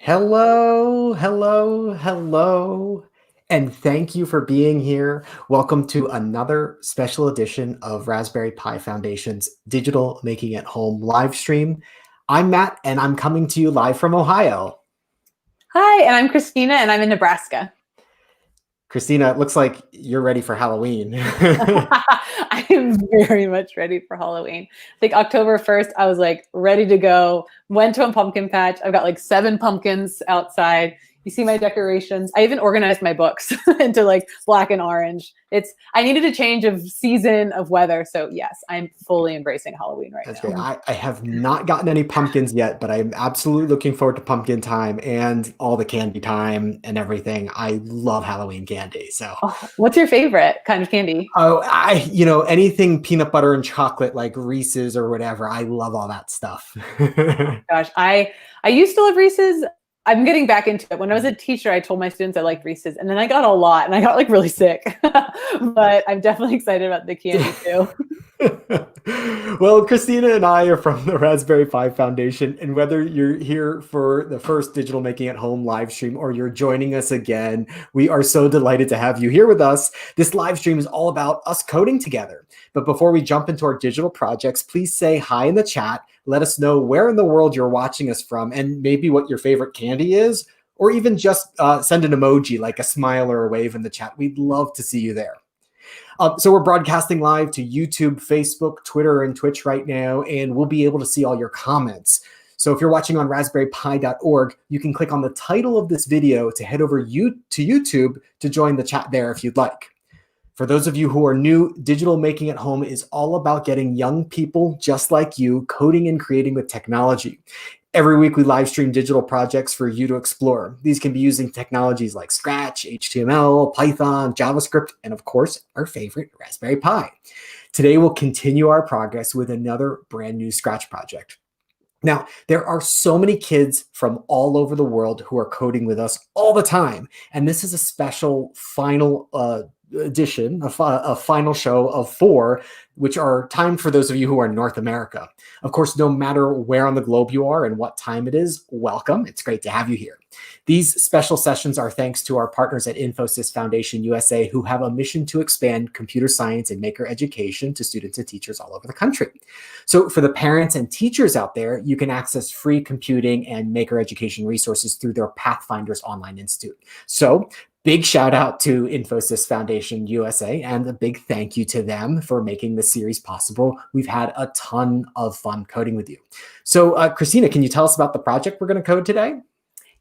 Hello, hello, hello, and thank you for being here. Welcome to another special edition of Raspberry Pi Foundation's Digital Making at Home live stream. I'm Matt, and I'm coming to you live from Ohio. Hi, and I'm Christina, and I'm in Nebraska. Christina, it looks like you're ready for Halloween. I am very much ready for Halloween. I think October 1st, I was like ready to go. Went to a pumpkin patch. I've got like 7 pumpkins outside. You see my decorations. I even organized my books into like black and orange. I needed a change of season of weather. So yes, I'm fully embracing Halloween right That's now. great. I have not gotten any pumpkins yet, but I'm absolutely looking forward to pumpkin time and all the candy time and everything. I love Halloween candy. So, Oh, what's your favorite kind of candy? anything peanut butter and chocolate like Reese's or whatever. I love all that stuff. Gosh, I used to love Reese's. I'm getting back into it. When I was a teacher, I told my students I liked Reese's, and then I got a lot, and I got like really sick. But I'm definitely excited about the candy too. Well, Christina and I are from the Raspberry Pi Foundation, and whether you're here for the first Digital Making at Home live stream or you're joining us again, we are so delighted to have you here with us. This live stream is all about us coding together. But before we jump into our digital projects, please say hi in the chat. Let us know where in the world you're watching us from and maybe what your favorite candy is, or even just send an emoji like a smile or a wave in the chat. We'd love to see you there. So we're broadcasting live to YouTube, Facebook, Twitter, and Twitch right now, and we'll be able to see all your comments. So if you're watching on raspberrypi.org, you can click on the title of this video to head over to YouTube to join the chat there if you'd like. For those of you who are new, Digital Making at Home is all about getting young people just like you coding and creating with technology. Every week we live stream digital projects for you to explore. These can be using technologies like Scratch, HTML, Python, JavaScript, and of course, our favorite Raspberry Pi. Today we'll continue our progress with another brand new Scratch project. Now, there are so many kids from all over the world who are coding with us all the time, and this is a special final edition, a final show of 4, which are timed for those of you who are in North America. Of course, no matter where on the globe you are and what time it is, welcome. It's great to have you here. These special sessions are thanks to our partners at Infosys Foundation USA, who have a mission to expand computer science and maker education to students and teachers all over the country. So for the parents and teachers out there, you can access free computing and maker education resources through their Pathfinders Online Institute. So big shout out to Infosys Foundation USA and a big thank you to them for making this series possible. We've had a ton of fun coding with you. So Christina, can you tell us about the project we're going to code today?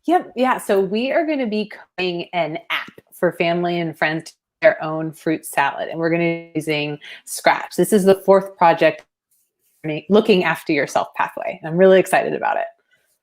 Yep. Yeah. So we are going to be coding an app for family and friends to their own fruit salad. And we're going to be using Scratch. This is the 4th project, looking after yourself pathway. I'm really excited about it.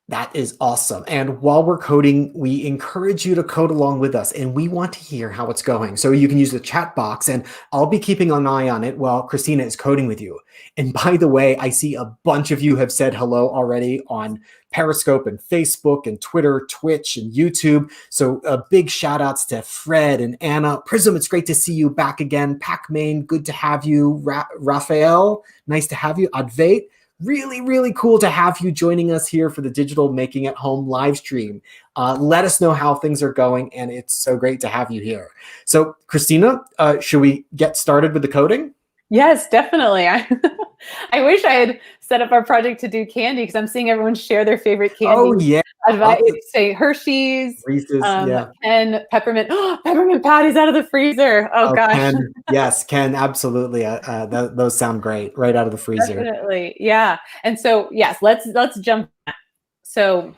That is awesome. And while we're coding, we encourage you to code along with us, and we want to hear how it's going. So you can use the chat box, and I'll be keeping an eye on it while Christina is coding with you. And by the way, I see a bunch of you have said hello already on Periscope and Facebook and Twitter, Twitch, and YouTube. So big shout outs to Fred and Anna. Prism, it's great to see you back again. Pacmain, good to have you. Raphael, nice to have you. Advait, really, really cool to have you joining us here for the Digital Making at Home live stream. Let us know how things are going, and it's so great to have you here. So, Christina, should we get started with the coding? Yes, definitely. I wish I had set up our project to do candy because I'm seeing everyone share their favorite candy. Oh, yeah. I'd say Hershey's, Reese's, yeah. Ken, peppermint. Oh, peppermint patties out of the freezer. Oh gosh. Ken, yes, Ken, absolutely. Those sound great, right out of the freezer. Definitely, yeah. And so, yes, let's jump. So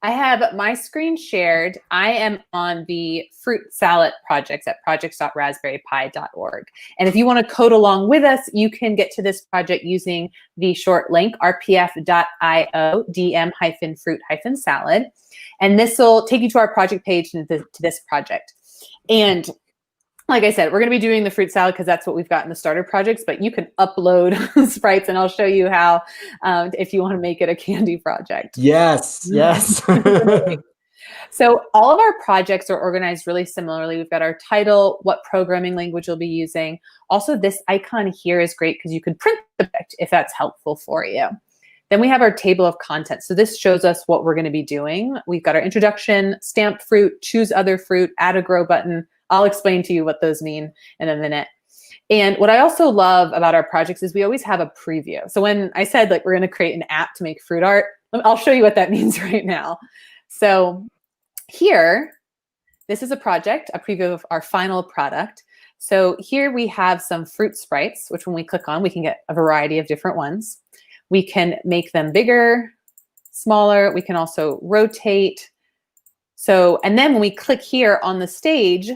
I have my screen shared. I am on the fruit salad projects at projects.raspberrypi.org. And if you want to code along with us, you can get to this project using the short link rpf.io dm-fruit-salad. And this will take you to our project page to this project. And like I said, we're going to be doing the fruit salad because that's what we've got in the starter projects, but you can upload sprites and I'll show you how if you want to make it a candy project. Yes, yes. So all of our projects are organized really similarly. We've got our title, what programming language you'll be using. Also, this icon here is great because you could print the project if that's helpful for you. Then we have our table of contents. So this shows us what we're going to be doing. We've got our introduction, stamp fruit, choose other fruit, add a grow button. I'll explain to you what those mean in a minute. And what I also love about our projects is we always have a preview. So when I said like we're going to create an app to make fruit art, I'll show you what that means right now. So here, this is a project, a preview of our final product. So here we have some fruit sprites, which when we click on, we can get a variety of different ones. We can make them bigger, smaller. We can also rotate. So, and then when we click here on the stage,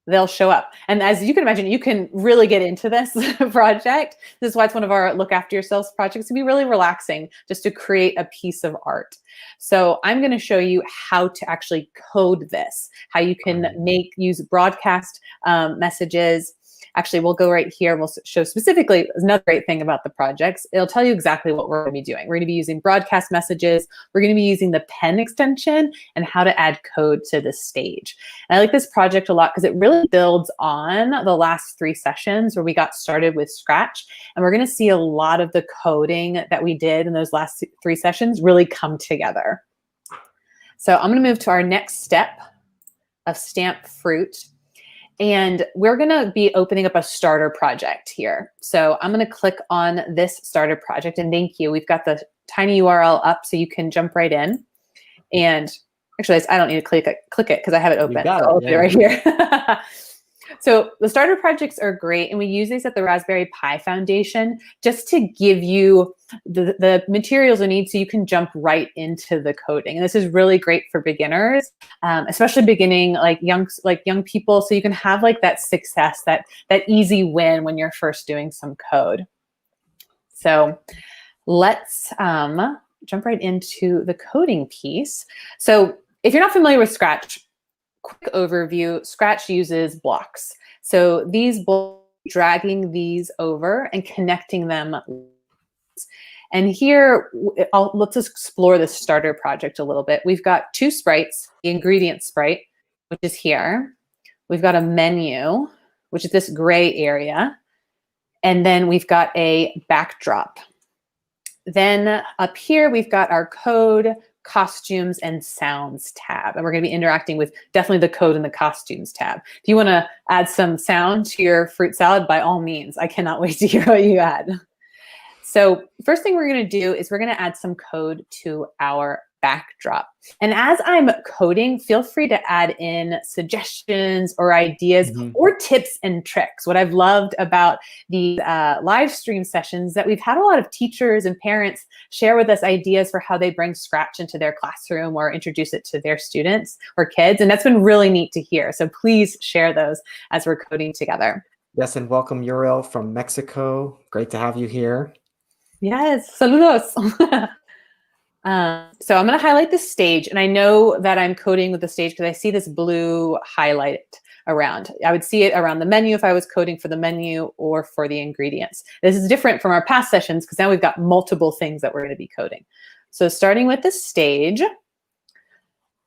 they'll show up. And as you can imagine, you can really get into this project. This is why it's one of our look after yourselves projects. To be really relaxing just to create a piece of art. So I'm going to show you how to actually code this, how you can use broadcast messages. Actually, we'll go right here. We'll show specifically another great thing about the projects. It'll tell you exactly what we're going to be doing. We're going to be using broadcast messages. We're going to be using the pen extension and how to add code to the stage. And I like this project a lot because it really builds on the last 3 sessions where we got started with Scratch. And we're going to see a lot of the coding that we did in those last 3 sessions really come together. So I'm going to move to our next step of Stamp Fruit. And we're going to be opening up a starter project here. So I'm going to click on this starter project. And thank you. We've got the tiny URL up so you can jump right in. And actually, I don't need to click it because I have it open. So I'll open it right here. So the starter projects are great. And we use these at the Raspberry Pi Foundation just to give you the materials you need so you can jump right into the coding. And this is really great for beginners, especially beginning like young people. So you can have like that success, that easy win when you're first doing some code. So let's jump right into the coding piece. So if you're not familiar with Scratch, quick overview, Scratch uses blocks. So these blocks, dragging these over and connecting them. And here, let's explore this starter project a little bit. We've got 2 sprites, the ingredient sprite, which is here. We've got a menu, which is this gray area. And then we've got a backdrop. Then up here, we've got our code, costumes, and sounds tab. And we're going to be interacting with definitely the code and the costumes tab. If you want to add some sound to your fruit salad, by all means, I cannot wait to hear what you add. So first thing we're going to do is we're going to add some code to our backdrop. And as I'm coding, feel free to add in suggestions or ideas or tips and tricks. What I've loved about the live stream sessions that we've had a lot of teachers and parents share with us ideas for how they bring Scratch into their classroom or introduce it to their students or kids. And that's been really neat to hear. So please share those as we're coding together. Yes, and welcome Uriel from Mexico. Great to have you here. Yes, saludos. So I'm going to highlight the stage, and I know that I'm coding with the stage because I see this blue highlight around. I would see it around the menu if I was coding for the menu or for the ingredients. This is different from our past sessions because now we've got multiple things that we're going to be coding. So starting with the stage,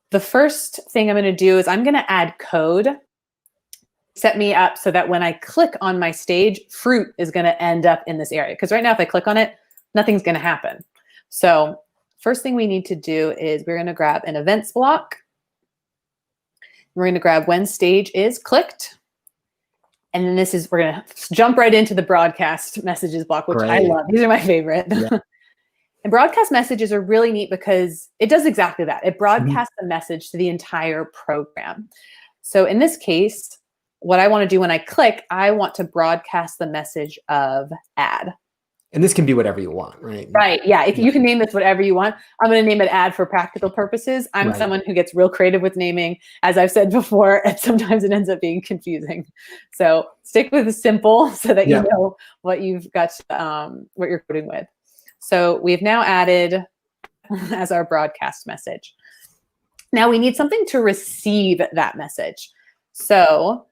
the first thing I'm going to do is I'm going to add code, set me up so that when I click on my stage, fruit is going to end up in this area. Because right now, if I click on it, nothing's going to happen. So first thing we need to do is we're going to grab an events block. We're going to grab when stage is clicked. And then we're going to jump right into the broadcast messages block, which I love. These are my favorite. Yeah. And broadcast messages are really neat because it does exactly that. It broadcasts the message to the entire program. So in this case, what I want to do when I click, I want to broadcast the message of add. And this can be whatever you want, right? Right. Yeah. If you can name this whatever you want, I'm going to name it add for practical purposes. I'm someone who gets real creative with naming, as I've said before, and sometimes it ends up being confusing. So stick with the simple so that you know what you've got, what you're coding with. So we've now added as our broadcast message. Now we need something to receive that message. So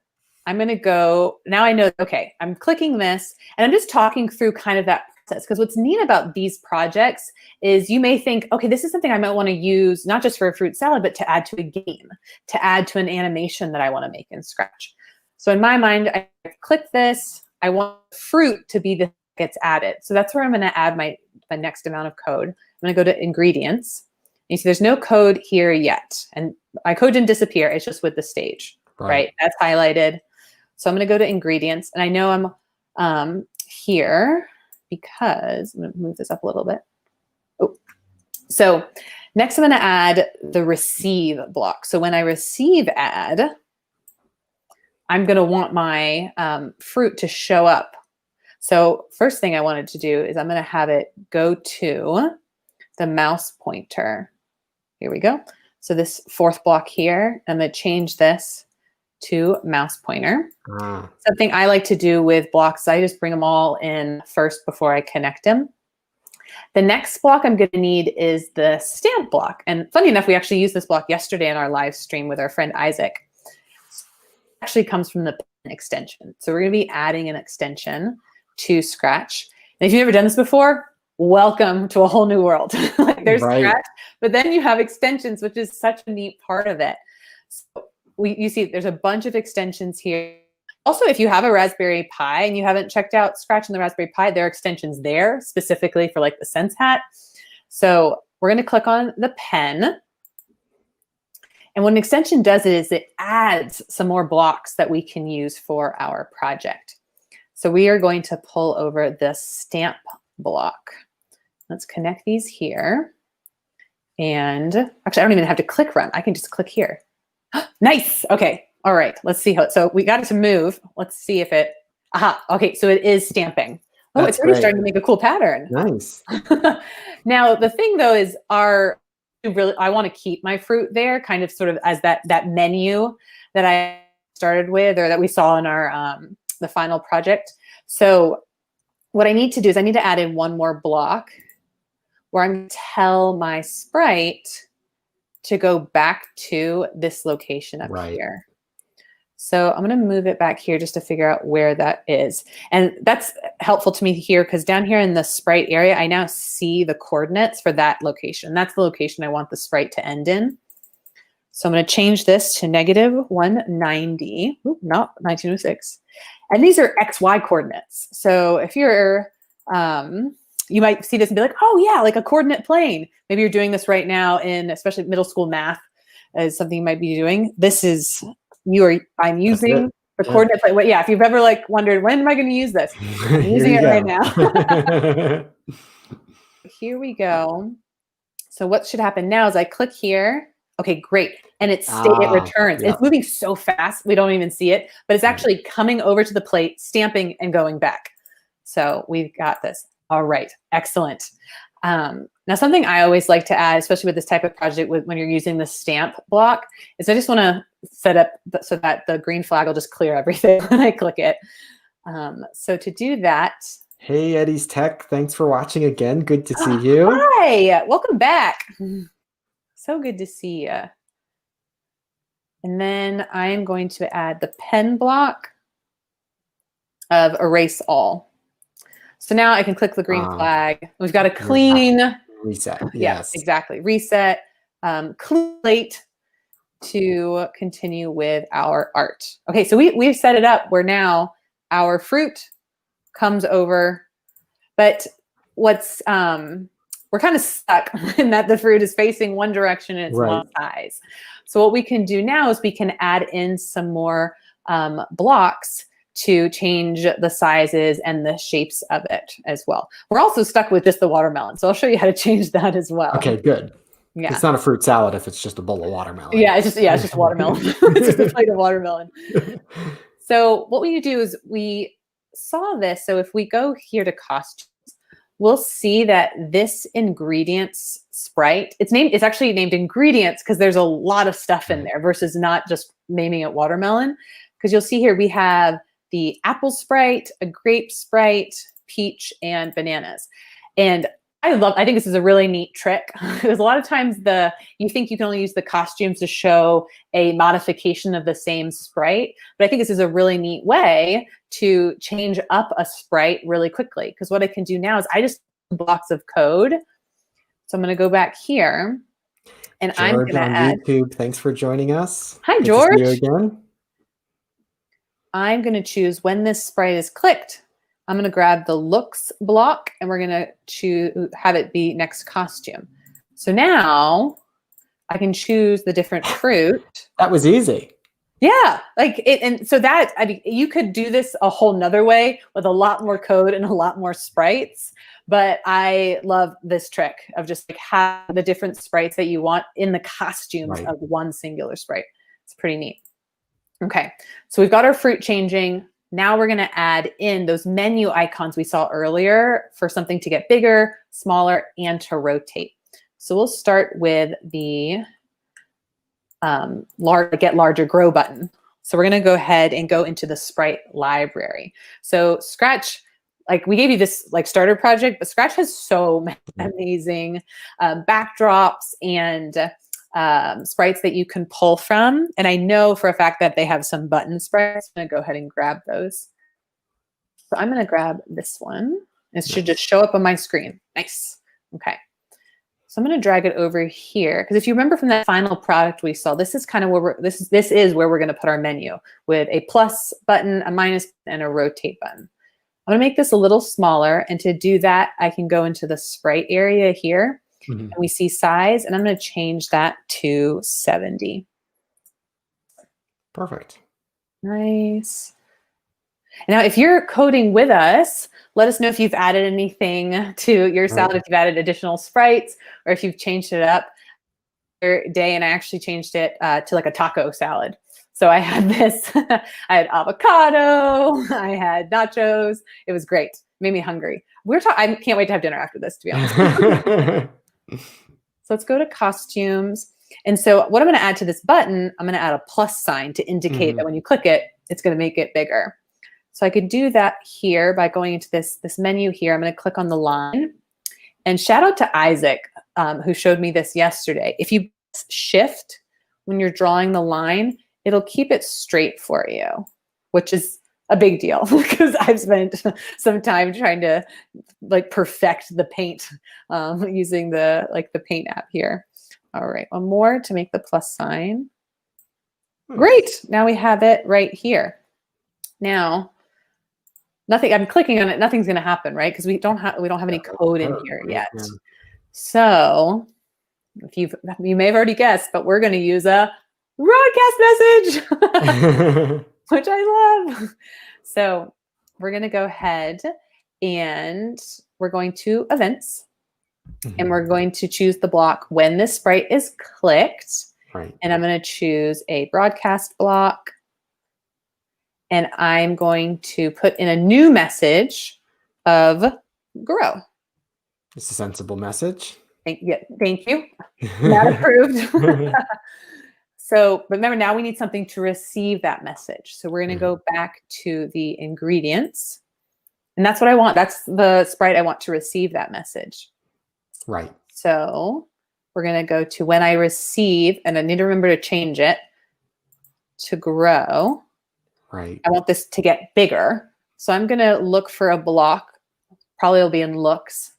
I'm going to go, now I know, okay, I'm clicking this and I'm just talking through kind of that process, because what's neat about these projects is you may think, okay, this is something I might want to use not just for a fruit salad, but to add to a game, to add to an animation that I want to make in Scratch. So in my mind, I click this, I want fruit to be the gets added. So that's where I'm going to add my the next amount of code. I'm going to go to ingredients. And you see there's no code here yet. And my code didn't disappear. It's just with the stage, right? That's highlighted. So I'm going to go to ingredients. And I know I'm here because I'm going to move this up a little bit. Oh, so next I'm going to add the receive block. So when I receive add, I'm going to want my fruit to show up. So first thing I wanted to do is I'm going to have it go to the mouse pointer. Here we go. So this fourth block here, I'm going to change this to mouse pointer. Something I like to do with blocks, I just bring them all in first before I connect them. The next block I'm going to need is the stamp block. And funny enough, we actually used this block yesterday in our live stream with our friend Isaac. It actually comes from the pen extension. So we're going to be adding an extension to Scratch. And if you've never done this before, welcome to a whole new world. Like there's Scratch, but then you have extensions, which is such a neat part of it. So you see there's a bunch of extensions here. Also, if you have a Raspberry Pi and you haven't checked out Scratch on the Raspberry Pi, there are extensions there specifically for like the Sense Hat. So we're going to click on the pen. And what an extension does is it adds some more blocks that we can use for our project. So we are going to pull over the stamp block. Let's connect these here. And actually, I don't even have to click run. I can just click here. Nice. Okay. All right. Let's see how, so we got it to move. Let's see if it, aha. Okay. So it is stamping. Oh, it's already starting to make a cool pattern. Nice. Now, the thing though is I want to keep my fruit there kind of sort of as that menu that I started with or that we saw in our, the final project. So what I need to do is I need to add in one more block where I'm going to tell my sprite to go back to this location up here. So I'm going to move it back here just to figure out where that is. And that's helpful to me here because down here in the sprite area, I now see the coordinates for that location. That's the location I want the sprite to end in. So I'm going to change this to -190, not 1906. And these are XY coordinates. So if you're, you might see this and be like, oh yeah, like a coordinate plane. Maybe you're doing this right now in especially middle school math is something you might be doing. This is, I'm using the coordinate plane. Yeah, if you've ever like wondered, when am I going to use this? I'm using it right now. Here we go. So what should happen now is I click here. Okay, great. And it returns. It's moving so fast, we don't even see it, but it's actually coming over to the plate, stamping and going back. So we've got this. All right, excellent. Now, something I always like to add, especially with this type of project when you're using the stamp block, is I just want to set up so that the green flag will just clear everything when I click it. So to do that. Hey, Eddie's Tech. Thanks for watching again. Good to see you. Hi, welcome back. So good to see you. And then I am going to add the pen block of erase all. So now I can click the green flag. We've got a clean reset. Yes, exactly. Reset, clean slate to continue with our art. Okay, so we've set it up where now our fruit comes over, but what's we're kind of stuck in that the fruit is facing one direction and it's one size. So what we can do now is we can add in some more blocks to change the sizes and the shapes of it as well. We're also stuck with just the watermelon. So I'll show you how to change that as well. Okay, good. Yeah. It's not a fruit salad if it's just a bowl of watermelon. Yeah, it's just watermelon. It's just a plate of watermelon. So what we do is we saw this. So if we go here to costumes, we'll see that this ingredients sprite, it's actually named ingredients because there's a lot of stuff in there versus not just naming it watermelon. Because you'll see here we have the apple sprite, a grape sprite, peach, and bananas. And I think this is a really neat trick because a lot of times you think you can only use the costumes to show a modification of the same sprite, but I think this is a really neat way to change up a sprite really quickly. Because what I can do now is I just blocks of code. So I'm going to go back here and George I'm going to add YouTube. Thanks for joining us. Hi, George. Good to see you again. I'm going to choose when this sprite is clicked. I'm going to grab the looks block and we're going to have it be next costume. So now I can choose the different fruit. That was easy. Yeah, like it, and so that, I mean, you could do this a whole nother way with a lot more code and a lot more sprites. But I love this trick of just like have the different sprites that you want in the costumes of one singular sprite. It's pretty neat. Okay, so we've got our fruit changing. Now we're going to add in those menu icons we saw earlier for something to get bigger, smaller, and to rotate. So we'll start with the get larger grow button. So we're going to go ahead and go into the sprite library. So Scratch, like we gave you this like starter project, but Scratch has so many amazing backdrops and sprites that you can pull from. And I know for a fact that they have some button sprites. I'm going to go ahead and grab those. So I'm going to grab this one. It should just show up on my screen. Nice. Okay. So I'm going to drag it over here because if you remember from that final product we saw, this is kind of where this is where we're going to put our menu with a plus button, a minus, and a rotate button. I'm going to make this a little smaller, and to do that, I can go into the sprite area here, and we see size, and I'm going to change that to 70. Perfect. Nice. Now, if you're coding with us, let us know if you've added anything to your salad, if you've added additional sprites, or if you've changed it up day. And I actually changed it to like a taco salad. So I had this, I had avocado, I had nachos. It was great. Made me hungry. I can't wait to have dinner after this, to be honest. So let's go to costumes. And so what I'm going to add to this button, I'm going to add a plus sign to indicate that when you click it, it's going to make it bigger. So I could do that here by going into this menu here. I'm going to click on the line. And shout out to Isaac, who showed me this yesterday. If you shift when you're drawing the line, it'll keep it straight for you, which is a big deal because I've spent some time trying to like perfect the paint using the paint app here. All right, one more to make the plus sign. Great, now we have it right here. Now, I'm clicking on it, nothing's gonna happen, right? Because we don't have any code in here yet. So if you may have already guessed, but we're gonna use a broadcast message, which I love. So we're going to go ahead and we're going to events and we're going to choose the block when this sprite is clicked. Right. And I'm going to choose a broadcast block. And I'm going to put in a new message of grow. It's a sensible message. Thank you. Not approved. So remember, now we need something to receive that message. So we're going to go back to the ingredients. And that's what I want. That's the sprite I want to receive that message. Right. So we're going to go to when I receive, and I need to remember to change it to grow. Right. I want this to get bigger. So I'm going to look for a block. Probably it'll be in looks.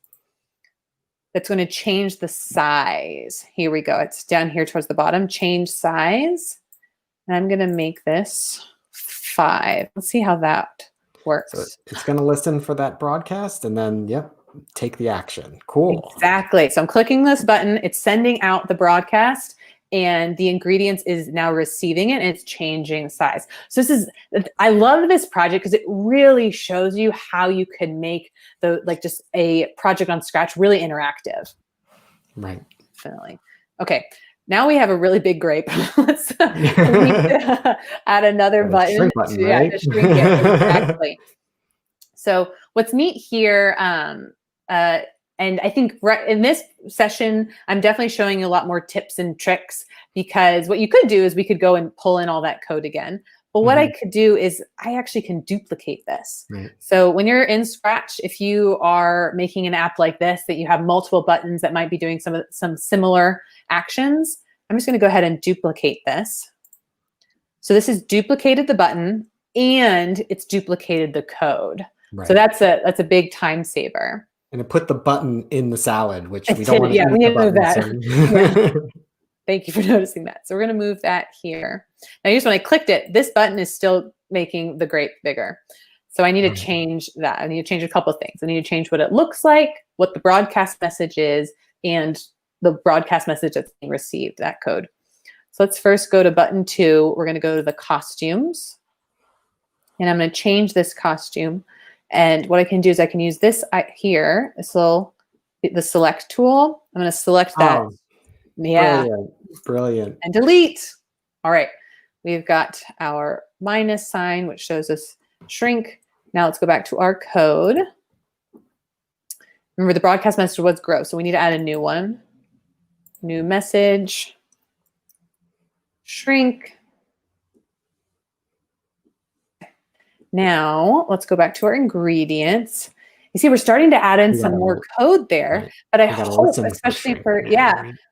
It's going to change the size. Here we go. It's down here towards the bottom. Change size. And I'm going to make this 5. Let's see how that works. So it's going to listen for that broadcast and then, take the action. Cool. Exactly. So I'm clicking this button. It's sending out the broadcast and the ingredients is now receiving it and it's changing size. So I love this project because it really shows you how you can make just a project on Scratch really interactive. Right. Definitely. Okay. Now we have a really big grape. Let's add another button. Shrink button, right? To shrink it. Exactly. So what's neat here, and I think in this session, I'm definitely showing you a lot more tips and tricks because what you could do is we could go and pull in all that code again. But what I could do is I actually can duplicate this. Right. So when you're in Scratch, if you are making an app like this, that you have multiple buttons that might be doing some similar actions, I'm just going to go ahead and duplicate this. So this has duplicated the button and it's duplicated the code. Right. So that's a big time saver. And it put the button in the salad, which we don't want to. Yeah, we need to move that. Thank you for noticing that. So we're going to move that here. Now, just when I clicked it, this button is still making the grape bigger. So I need to change that. I need to change a couple of things. I need to change what it looks like, what the broadcast message is, and the broadcast message that's being received, that code. So let's first go to button 2. We're going to go to the costumes. And I'm going to change this costume. And what I can do is I can use this here, the select tool. I'm going to select that. Oh, yeah. Brilliant. And delete. All right. We've got our minus sign, which shows us shrink. Now let's go back to our code. Remember, the broadcast message was grow, so we need to add a new one. New message. Shrink. Now let's go back to our ingredients. You see, we're starting to add in some more code there, but I hope, especially for, but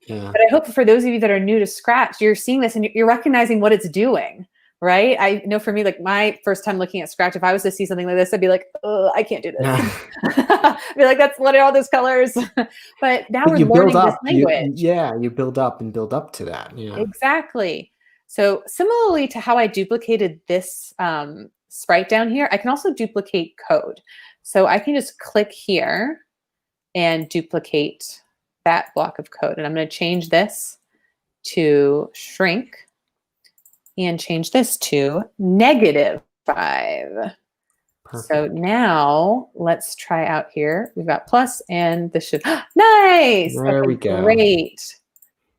I hope for those of you that are new to Scratch, you're seeing this and you're recognizing what it's doing, right? I know for me, like my first time looking at Scratch, if I was to see something like this, I'd be like, oh, I can't do this. I'd be like, what are all those colors? But now we're learning this language. You build up and build up to that. Yeah. Exactly. So similarly to how I duplicated this sprite down here, I can also duplicate code. So I can just click here and duplicate that block of code. And I'm going to change this to shrink and change this to -5. Perfect. So now let's try out here. We've got plus and this should, nice. There we go. Great.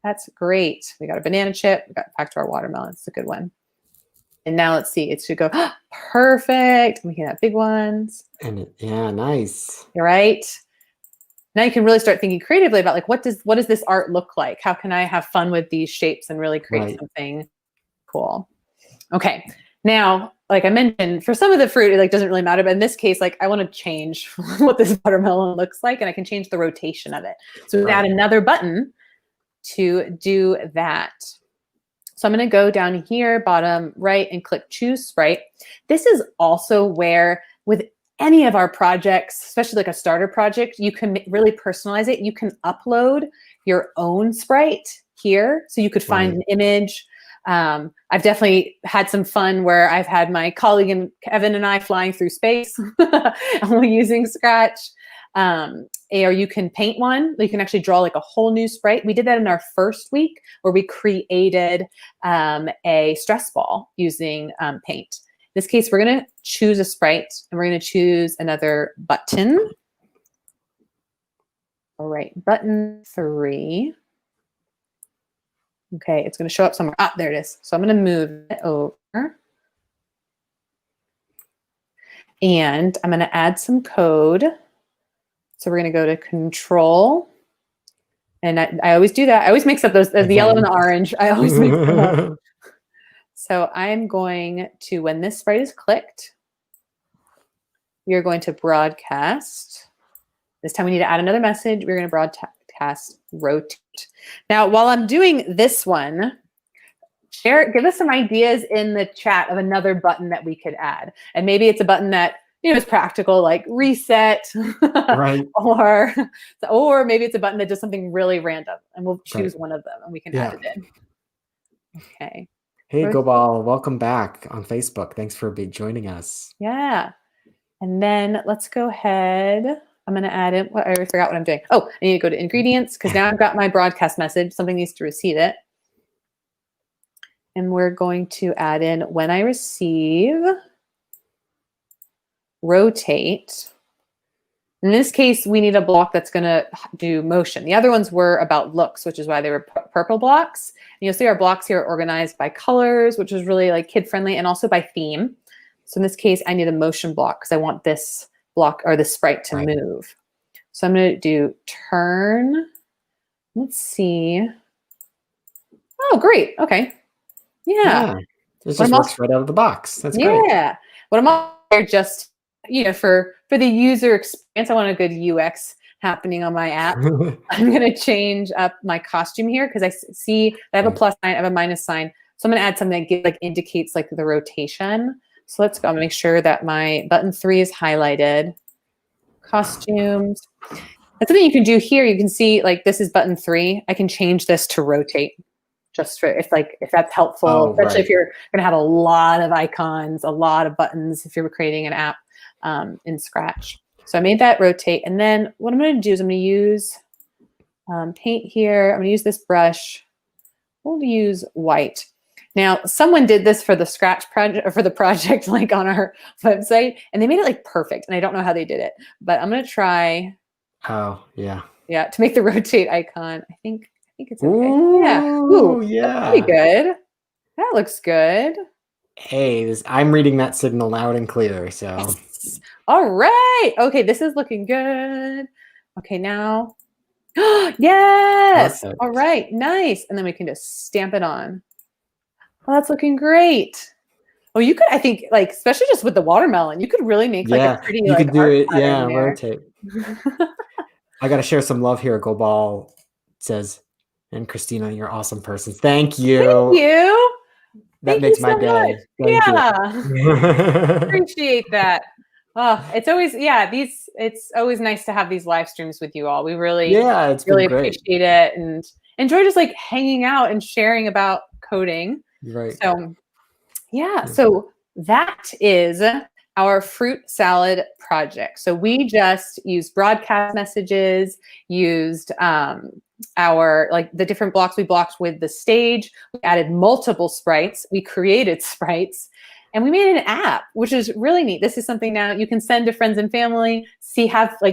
That's great. We got a banana chip. We got back to our watermelon. It's a good one. And now let's see, it should go, perfect. We can have big ones. And yeah, nice. You're right. Now you can really start thinking creatively about like, what does this art look like? How can I have fun with these shapes and really create something cool? Okay. Now, like I mentioned, for some of the fruit, it like doesn't really matter. But in this case, like I want to change what this watermelon looks like, and I can change the rotation of it. So we add another button to do that. So I'm going to go down here, bottom right, and click Choose Sprite. This is also where, with any of our projects, especially like a starter project, you can really personalize it. You can upload your own sprite here. So you could find an image. I've definitely had some fun where I've had my colleague and Kevin and I flying through space using Scratch. Or you can paint one. You can actually draw like a whole new sprite. We did that in our first week where we created a stress ball using paint. In this case, we're going to choose a sprite and we're going to choose another button. All right, button 3. Okay, it's going to show up somewhere. Ah, there it is. So I'm going to move it over. And I'm going to add some code. So we're going to go to Control. And I always do that. I always mix up those, the yellow and the orange. I always mix them up. So I'm going to, when this sprite is clicked, you're going to broadcast. This time we need to add another message. We're going to broadcast rotate. Now, while I'm doing this one, give us some ideas in the chat of another button that we could add. And maybe it's a button that is practical, like reset, right? or maybe it's a button that does something really random, and we'll choose one of them, and we can add it in. Okay. Hey, Gobal, welcome back on Facebook. Thanks for joining us. Yeah. And then let's go ahead. I'm going to add in. I already forgot what I'm doing. Oh, I need to go to ingredients because now I've got my broadcast message. Something needs to receive it. And we're going to add in when I receive. Rotate. In this case, we need a block that's going to do motion. The other ones were about looks, which is why they were purple blocks. And you'll see our blocks here are organized by colors, which is really like kid-friendly, and also by theme. So in this case, I need a motion block because I want this block or the sprite to move. So I'm going to do turn. Let's see. Oh, great. Okay. Yeah. It just works right out of the box. That's great. Yeah. What I'm all here just for the user experience, I want a good UX happening on my app. I'm going to change up my costume here because I see I have a plus sign, I have a minus sign. So I'm going to add something that indicates like the rotation. So let's go make sure that my button 3 is highlighted. Costumes. That's something you can do here. You can see like this is button 3. I can change this to rotate. Just for if that's helpful, especially if you're going to have a lot of icons, a lot of buttons, if you're creating an app. in Scratch. So I made that rotate. And then what I'm going to do is I'm going to use paint here. I'm going to use this brush. We'll use white. Now, someone did this for the Scratch project, or for the project, like on our website, and they made it like perfect. And I don't know how they did it, but I'm going to try. Oh, yeah. Yeah, to make the rotate icon. I think it's okay. Ooh, Yeah. Ooh, yeah. that's pretty good. That looks good. Hey, I'm reading that signal loud and clear. So, Yes. All right. Okay, this is looking good. Okay, now. Yes. perfect. All right. Nice. And then we can just stamp it on. Well, that's looking great. Oh, you could, I think, like, especially just with the watermelon, you could really make like a pretty you like could do art it. Yeah, pattern there. rotate. I got to share some love here. Gobal says, and Christina, you're an awesome person. Thank you. Thank you. That Thank makes you my so day. much. Thank Yeah. you. Appreciate that. Oh, it's always, it's always nice to have these live streams with you all. We really, Yeah, it's been really great. appreciate it and enjoy just like hanging out and sharing about coding. Right. So yeah, so that is our fruit salad project. So we just used broadcast messages, used our, like the different blocks we blocked with the stage. We added multiple sprites. We created sprites. And we made an app, which is really neat. This is something now you can send to friends and family,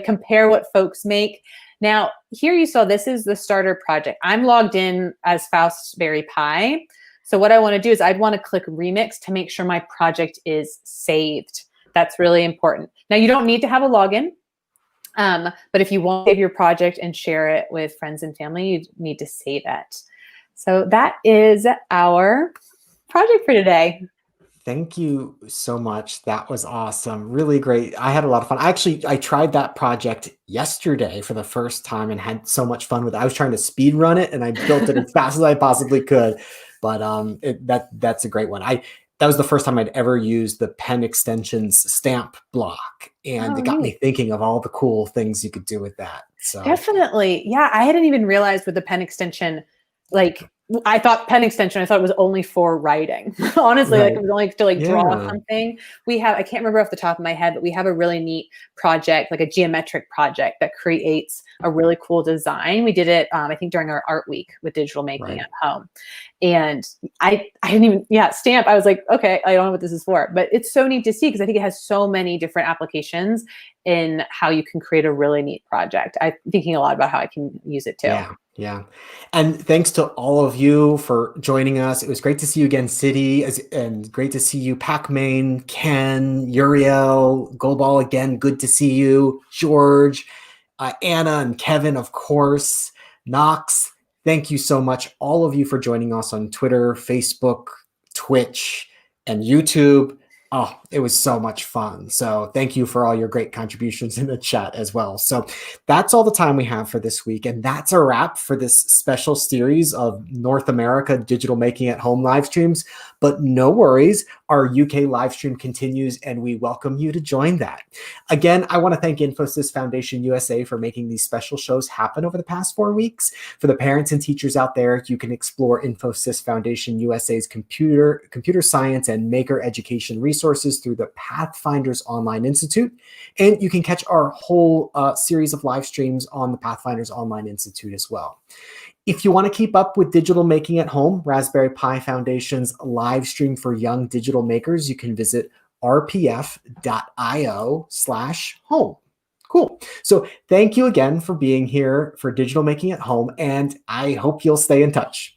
compare what folks make. Now, here you saw this is the starter project. I'm logged in as Faustberry Pi. So what I want to do is I'd want to click Remix to make sure my project is saved. That's really important. Now, you don't need to have a login, but if you want to save your project and share it with friends and family, you need to save it. So that is our project for today. Thank you so much. That was awesome. Really great. I had a lot of fun. I tried that project yesterday for the first time and had so much fun with it. I was trying to speed run it and I built it as fast as I possibly could. But that's a great one. That was the first time I'd ever used the pen extensions stamp block. And it got me thinking of all the cool things you could do with that. So definitely. Yeah, I hadn't even realized with the pen extension, like I thought pen extension, I thought it was only for writing. Honestly, like it was only to like draw something. We have, I can't remember off the top of my head, but we have a really neat project, like a geometric project that creates a really cool design. We did it, I think during our art week with digital making at home. And I didn't even, stamp. I was like, okay, I don't know what this is for, but it's so neat to see because I think it has so many different applications in how you can create a really neat project. I'm thinking a lot about how I can use it too. Yeah. And thanks to all of you for joining us. It was great to see you again, City, and great to see you, Pac-Man, Ken, Uriel, Gobal again. Good to see you, George, Anna and Kevin, of course, Knox. Thank you so much, all of you, for joining us on Twitter, Facebook, Twitch, and YouTube. Oh, it was so much fun. So thank you for all your great contributions in the chat as well. So that's all the time we have for this week. And that's a wrap for this special series of North America Digital Making at Home live streams. But no worries, our UK live stream continues and we welcome you to join that. Again, I want to thank Infosys Foundation USA for making these special shows happen over the past 4 weeks. For the parents and teachers out there, you can explore Infosys Foundation USA's computer science and maker education resources through the Pathfinders Online Institute. And you can catch our whole series of live streams on the Pathfinders Online Institute as well. If you want to keep up with digital making at home, Raspberry Pi Foundation's live stream for young digital makers, you can visit rpf.io/home. Cool. So thank you again for being here for Digital Making at Home, and I hope you'll stay in touch.